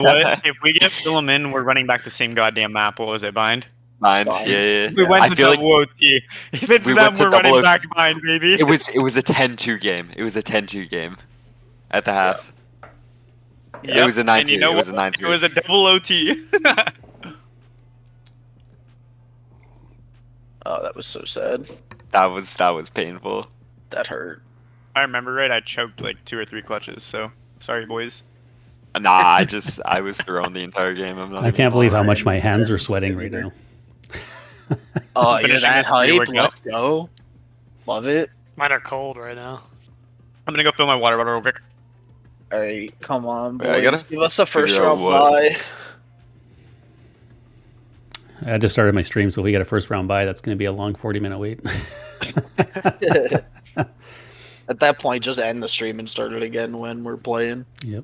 What if we get Phil in? We're running back the same goddamn map. What was it? Bind. Mind, yeah. We went I to feel double OT. If it's we them, went to we're running double back Bind, baby. It was a 10-2 game. It was a 10-2 game at the half. Yep. It was a 9-3. And you know it was what? a 9-3. It was a double OT. Oh, that was so sad. That was painful. That hurt. I remember right. I choked like 2 or 3 clutches. So sorry, boys. Nah, I was thrown the entire game. I can't believe how much my hands are sweating right now. Oh, you're Finishing that this hype? pre-workout. Let's go. Love it. Mine are cold right now. I'm gonna go fill my water bottle real quick. Alright, come on, boys. Wait, I gotta Give us a first figure out round what- bye. I just started my stream, so if we get a first round bye, that's going to be a long 40-minute wait. At that point, just end the stream and start it again when we're playing. Yep.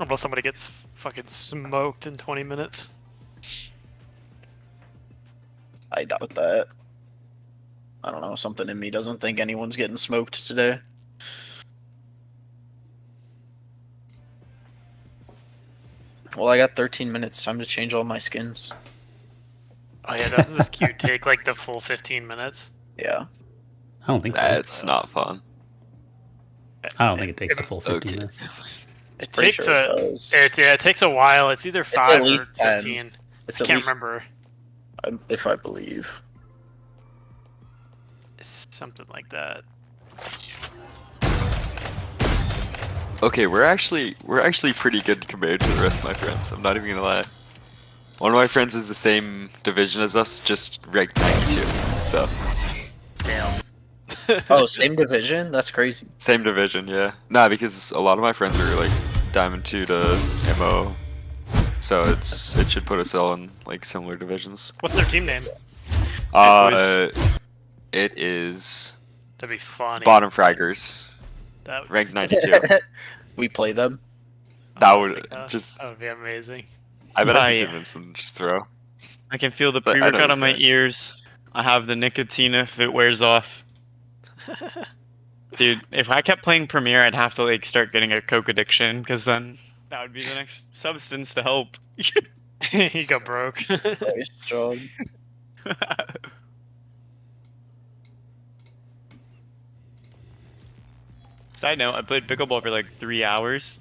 Unless somebody gets fucking smoked in 20 minutes. I doubt that. I don't know, something in me doesn't think anyone's getting smoked today. Well, I got 13 minutes. Time to change all my skins. Oh yeah, doesn't this queue take like the full 15 minutes? Yeah. I don't think so. That's not fun. I don't think it takes the full 15 Okay. minutes. It Pretty takes sure a. it does. It takes a while. It's either at 5 least or 10. 15. It's I at can't least, remember. if I believe. It's something like that. Okay, we're actually pretty good compared to the rest of my friends. I'm not even gonna lie. One of my friends is the same division as us, just ranked 92. So Damn. Oh, same division? That's crazy. same division, yeah. Nah, because a lot of my friends are like Diamond 2 to MO, so it should put us all in like similar divisions. What's their team name? It is That'd be funny. Bottom Fraggers, That would, ranked 92. We play them. That oh would my gosh, just. That would be amazing. I bet I Oh, can yeah. convince them to just throw. I can feel the But I know pre-workout this on my guy. ears. I have the nicotine if it wears off. Dude, if I kept playing Premiere, I'd have to like start getting a coke addiction, because then that would be the next substance to help. You go broke. Very strong. Side note, I played pickleball for like 3 hours.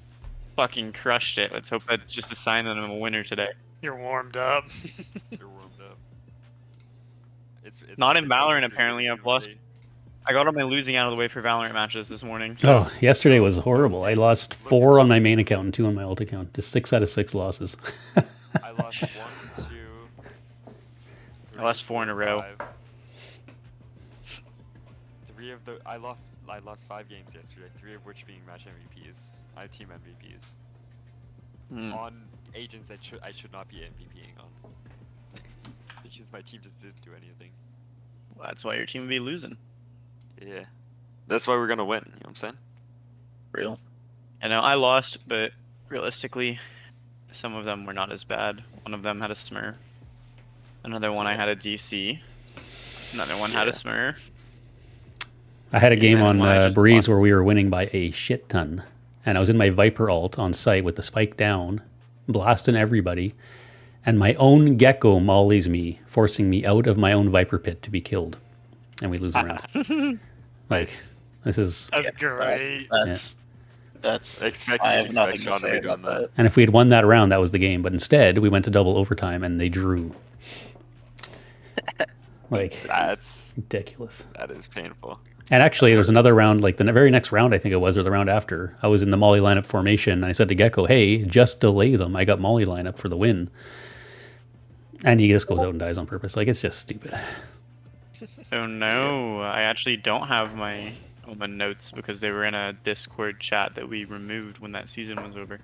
Fucking crushed it. Let's hope that's just a sign that I'm a winner today. You're warmed up. You're warmed up. It's Not in it's Valorant, only apparently. I've really- lost. I got all my losing out of the way for Valorant matches this morning. Oh, yesterday was horrible. I lost 4 on my main account and 2 on my alt account. Just 6 out of 6 losses. I lost 1, 2. I lost 4 in a row. 5. 3 of the I lost 5 games yesterday. 3 of which being match MVPs. I have team MVPs Hmm. on agents that I should not be MVPing on because my team just didn't do anything. Well, that's why your team would be losing. Yeah, that's why we're gonna win. You know what I'm saying? Real. I know I lost, but realistically, some of them were not as bad. One of them had a Smurf. Another one I had a DC. Another one had a Yeah. Smurf. I had a game And on one I just Breeze lost. where we were winning by a shit ton. And I was in my Viper alt on site with the spike down, blasting everybody. And my own Gecko mollies me, forcing me out of my own Viper pit to be killed. And we lose the round. Like, this is... That's great. That's. Expect I have nothing to Sean to say be about doing that. And if we had won that round, that was the game. But instead, we went to double overtime and they drew. Like, That's ridiculous. that is painful. And actually, there was another round, like the very next round, I think it was, or the round after. I was in the Molly lineup formation, and I said to Gecko, hey, just delay them. I got Molly lineup for the win. And he just goes out and dies on purpose. Like, it's just stupid. Oh no, I actually don't have my Omen notes because they were in a Discord chat that we removed when that season was over.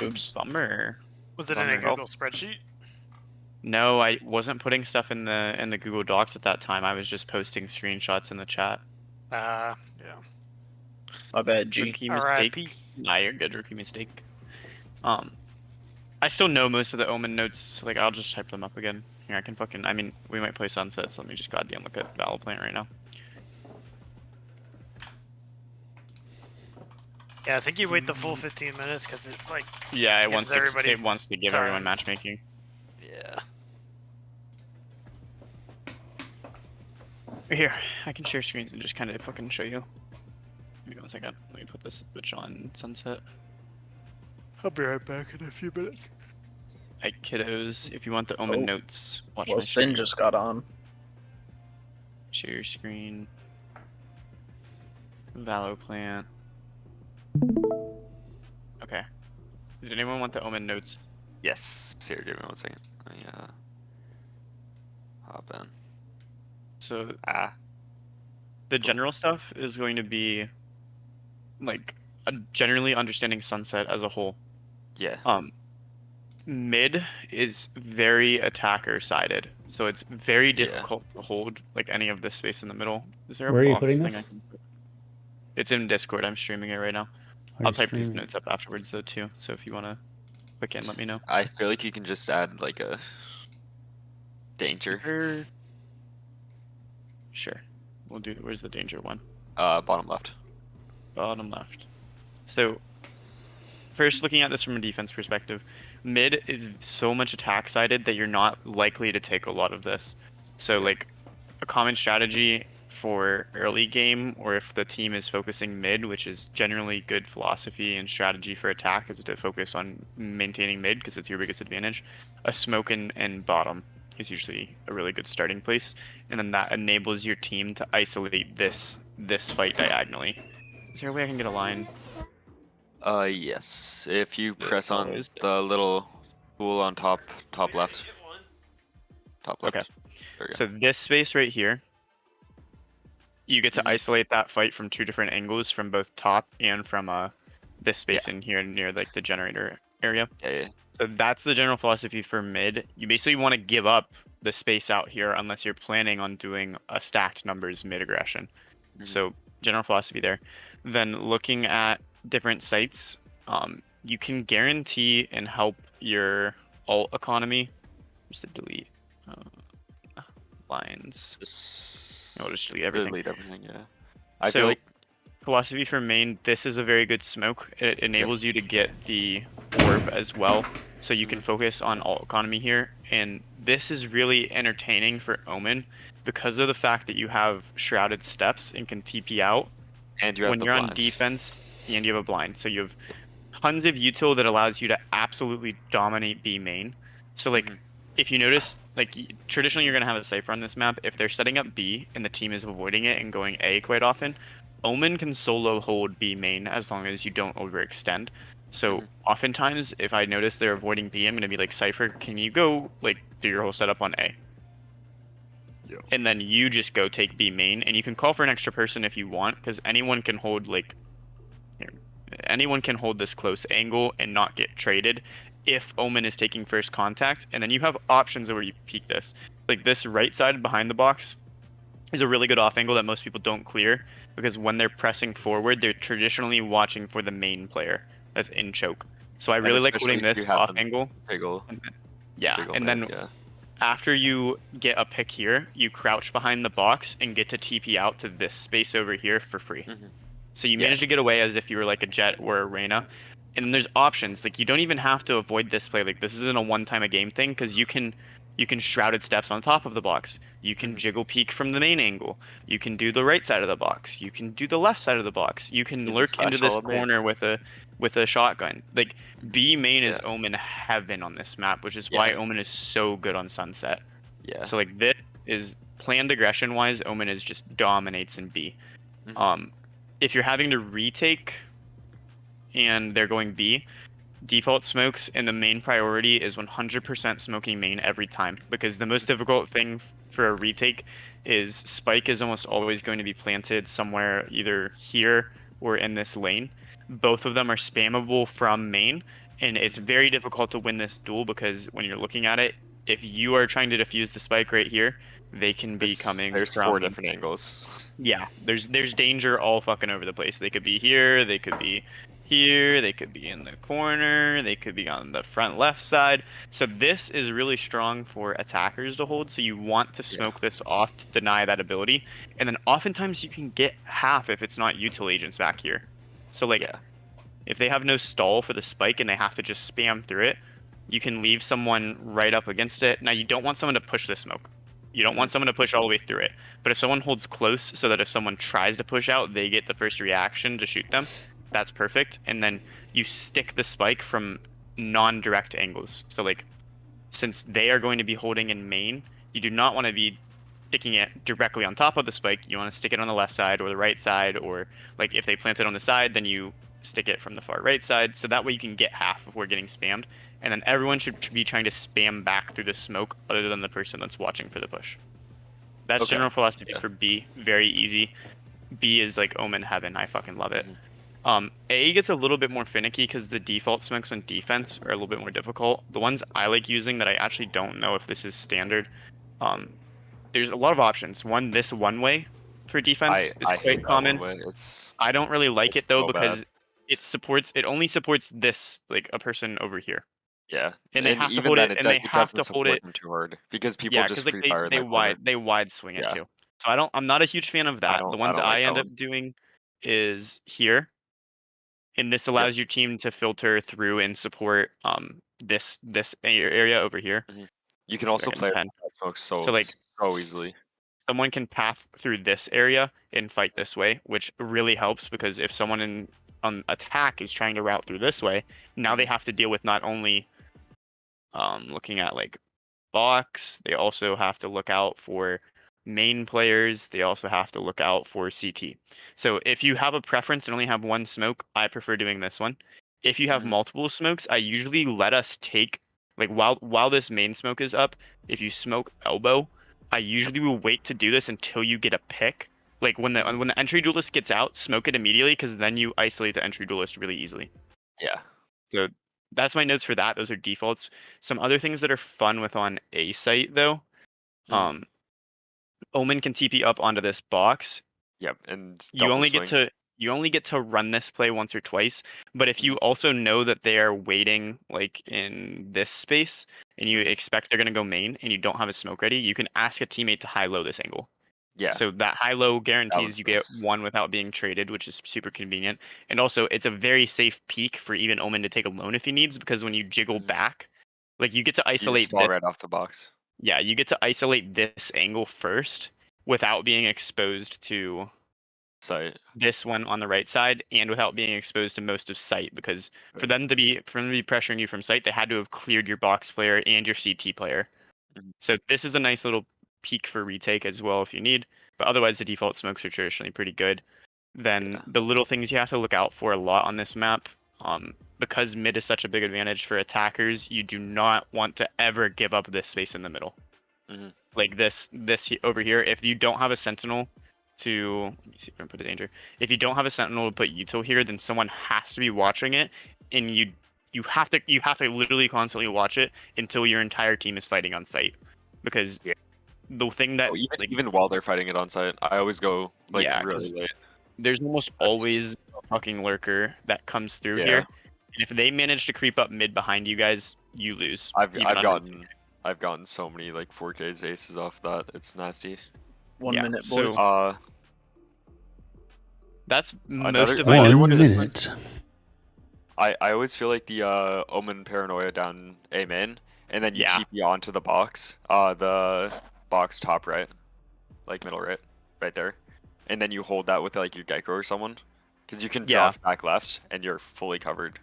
Oops. Bummer. Was it in a Bummer. Google spreadsheet? No, I wasn't putting stuff in the Google Docs at that time. I was just posting screenshots in the chat. Yeah. My bad, G. Rookie R.I.P. mistake. Nah, you're good. Rookie mistake. I still know most of the Omen notes. Like, I'll just type them up again. Here, I can fucking. I mean, we might play Sunsets. Let me just goddamn look at Valorant right now. Yeah, I think you wait the full 15 minutes because it like Yeah, gives everybody it wants to give time. everyone matchmaking. yeah. Here, I can share screens and just kind of fucking show you. Give me 1 second. Let me put this switch on sunset. I'll be right back in a few minutes. Alright, kiddos, if you want the Omen Oh. notes, watch Well, my Sin screen. just got on. Share your screen. Valo plant. Okay. Did anyone want the Omen notes? Yes. Sarah, give me 1 second. Let me hop in. So Ah. the general stuff is going to be like generally understanding Sunset as a whole. Yeah. Mid is very attacker sided, so it's very Yeah. difficult to hold like any of this space in the middle. Is there Where a are you box putting thing I this? can put? It's in Discord. I'm streaming it right now. Are I'll you type these streaming? notes up afterwards though too. So if you want to click in, let me know. I feel like you can just add like a danger. Is there... Sure. We'll do. Where's the danger one? Bottom left. Bottom left. So first, looking at this from a defense perspective, mid is so much attack sided that you're not likely to take a lot of this. So like a common strategy for early game, or if the team is focusing mid, which is generally good philosophy and strategy for attack, is to focus on maintaining mid because it's your biggest advantage. A smoke and bottom is usually a really good starting place, and then that enables your team to isolate this fight diagonally. Is there a way I can get a line? Yes. If you press on always the little tool on top left. Top left. Okay. There we go. So this space right here, you get to isolate that fight from 2 different angles, from both top and from this space in here near like the generator area. Yeah. So that's the general philosophy for mid. You basically want to give up the space out here unless you're planning on doing a stacked numbers mid aggression. So general philosophy there. Then looking at different sites, you can guarantee and help your alt economy. Just to delete lines. Just I'll just delete everything. delete everything. Yeah. I So feel like philosophy for main, this is a very good smoke. It enables you to get the orb as well, so you can focus on alt economy here. And this is really entertaining for Omen because of the fact that you have shrouded steps and can TP out. and you have When the you're blind. on defense and you have a blind, so you have tons of util that allows you to absolutely dominate B main. So like, if you notice, like traditionally you're gonna have a cipher on this map. If they're setting up B and the team is avoiding it and going A quite often, Omen can solo hold B main as long as you don't overextend. So oftentimes, if I notice they're avoiding B, I'm gonna be like, Cypher, can you go like do your whole setup on A? Yeah. And then you just go take B main, and you can call for an extra person if you want, because anyone can hold like, anyone can hold this close angle and not get traded if Omen is taking first contact. And then you have options where you peek this. Like this right side behind the box is a really good off angle that most people don't clear, because when they're pressing forward, they're traditionally watching for the main player that's in choke. So I And really like especially holding if you this have off them angle. Jiggle. Yeah, Jiggle and mid, then after you get a pick here, you crouch behind the box and get to TP out to this space over here for free. So you manage to get away as if you were like a Jet or a Reyna. And then there's options. Like you don't even have to avoid this play. Like this isn't a one-time a game thing, because you can shrouded steps on top of the box. You can jiggle peek from the main angle. You can do the right side of the box. You can do the left side of the box. You can lurk into this corner with a shotgun. Like B main is Omen heaven on this map, which is why Omen is so good on Sunset. Yeah. So like this is planned aggression wise, Omen is just dominates in B. If you're having to retake and they're going B, default smokes, and the main priority is 100% smoking main every time, because the most difficult thing for a retake is spike is almost always going to be planted somewhere either here or in this lane. Both of them are spammable from main, and it's very difficult to win this duel, because when you're looking at it, if you are trying to defuse the spike right here, they can be coming There's from 4 different angles. Yeah, there's danger all fucking over the place. They could be here, they could be here, they could be in the corner, they could be on the front left side. So this is really strong for attackers to hold, so you want to smoke this off to deny that ability. And then oftentimes you can get half if it's not util agents back here. So like if they have no stall for the spike and they have to just spam through it, you can leave someone right up against it. Now, you don't want someone to push the smoke. You don't want someone to push all the way through it. But if someone holds close so that if someone tries to push out, they get the first reaction to shoot them, that's perfect. And then you stick the spike from non-direct angles. So, like, since they are going to be holding in main, you do not want to be sticking it directly on top of the spike. You want to stick it on the left side or the right side, or, like, if they plant it on the side, then you stick it from the far right side. So that way you can get half before getting spammed. And then everyone should be trying to spam back through the smoke other than the person that's watching for the push. That's general philosophy for B. Very easy. B is like Omen heaven. I fucking love it. A gets a little bit more finicky because the default smokes on defense are a little bit more difficult. The ones I like using that I actually don't know if this is standard, there's a lot of options. This one way for defense is quite common. I don't really like it though because it only supports this, like, a person over here. Yeah, and they have to hold it, and they have to hold it too hard because people just free fire. They wide swing it too. So I'm not a huge fan of that. The ones I end up doing is here, and this allows your team to filter through and support this area over here. You can also play smoke so easily. Someone can path through this area and fight this way, which really helps because if someone on attack is trying to route through this way, now they have to deal with not only looking at, like, box, they also have to look out for main players, they also have to look out for CT. So if you have a preference and only have one smoke, I prefer doing this one. If you have multiple smokes, I usually let us take, like, while this main smoke is up, if you smoke elbow, I usually will wait to do this until you get a pick. Like, when the entry duelist gets out, smoke it immediately, because then you isolate the entry duelist really easily. Yeah. So that's my notes for that. Those are defaults. Some other things that are fun with on A site though. Omen can TP up onto this box. Yep, and you only get to run this play once or twice. But if you also know that they are waiting, like, in this space, and you expect they're gonna go main, and you don't have a smoke ready, you can ask a teammate to high-low this angle. Yeah. So that high-low guarantees you get one without being traded, which is super convenient. And also, it's a very safe peek for even Omen to take alone if he needs, because when you jiggle back, like, you get to isolate. You just fall right off the box. Yeah, you get to isolate this angle first without being exposed to sight. This one on the right side, and without being exposed to most of sight, because for them to be pressuring you from sight, they had to have cleared your box player and your CT player. So this is a nice little peek for retake as well if you need, but otherwise the default smokes are traditionally pretty good. Then the little things you have to look out for a lot on this map, because mid is such a big advantage for attackers, you do not want to ever give up this space in the middle. Like this over here, if you don't have a sentinel to, let me see if I can put a danger. If you don't have a sentinel to put util here, then someone has to be watching it, and you have to literally constantly watch it until your entire team is fighting on site, because the thing that even while they're fighting it on site, I always go really late. There's almost always a fucking lurker that comes through here, and if they manage to creep up mid behind you guys, you lose. I've gotten so many like 4K aces off that. It's nasty. 1 minute, boys. So, that's most of my one minute. I always feel like the Omen paranoia down A main, and then you TP onto the box, the box top right, like middle right there, and then you hold that with like your Gecko or someone, because you can drop back left and you're fully covered.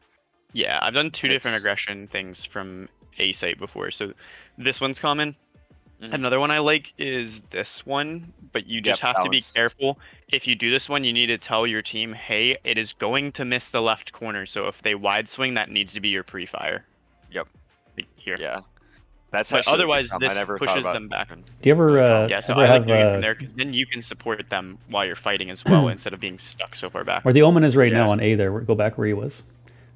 Yeah, I've done two different aggression things from A site before, so this one's common. Another one I like is this one, but you just have to be careful. If you do this one, you need to tell your team, hey, it is going to miss the left corner, so if they wide swing, that needs to be your pre-fire. Yep. Like here. Yeah. That's but otherwise, this pushes them back. Do you ever I like doing it from there, because then you can support them while you're fighting as well, instead of being stuck so far back. Where the Omen is right now on A there, go back where he was.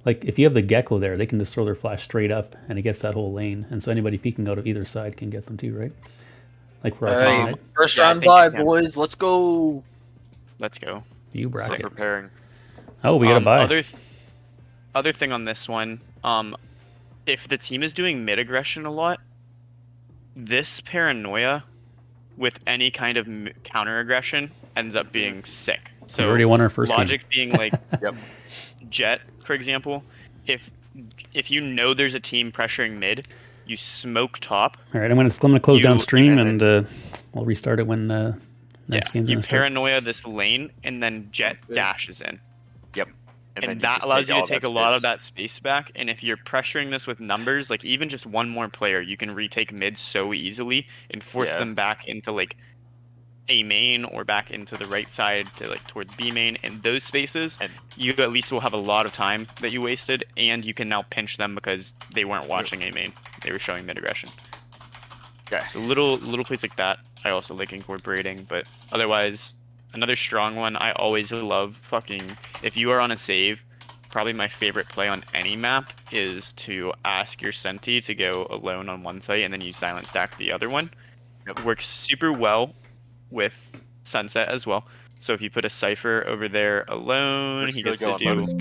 Like, if you have the Gecko there, they can just throw their flash straight up, and it gets that whole lane. And so anybody peeking out of either side can get them too, right? Like for our first round bye, boys. Let's go. Let's go. You bracket. Preparing. Oh, we got to buy. Other thing on this one, if the team is doing mid aggression a lot, this paranoia with any kind of counter aggression ends up being sick. So we already won our first logic game. being like Yep. Jet, for example, if you know there's a team pressuring mid, you smoke top. All right, I'm gonna close You- down stream and and we'll restart it when next game's you gonna start. paranoia this lane, and then Jet dashes in. Yep. And then that just allows you all to take that a lot of space. that space back. And if you're pressuring this with numbers, like even just one more player, you can retake mid so easily and force Yeah. them back into like A main or back into the right side to like towards B main. And those spaces, And- you at least will have a lot of time that you wasted, and you can now pinch them because they weren't watching A main; they were showing mid aggression. Okay. So little plays like that, I also like incorporating. But otherwise, another strong one I always love fucking. If you are on a save, probably my favorite play on any map is to ask your Senti to go alone on one site and then you silent stack the other one. It works super well with Sunset as well. So if you put a Cypher over there alone, We're just he gonna gets go to and let do us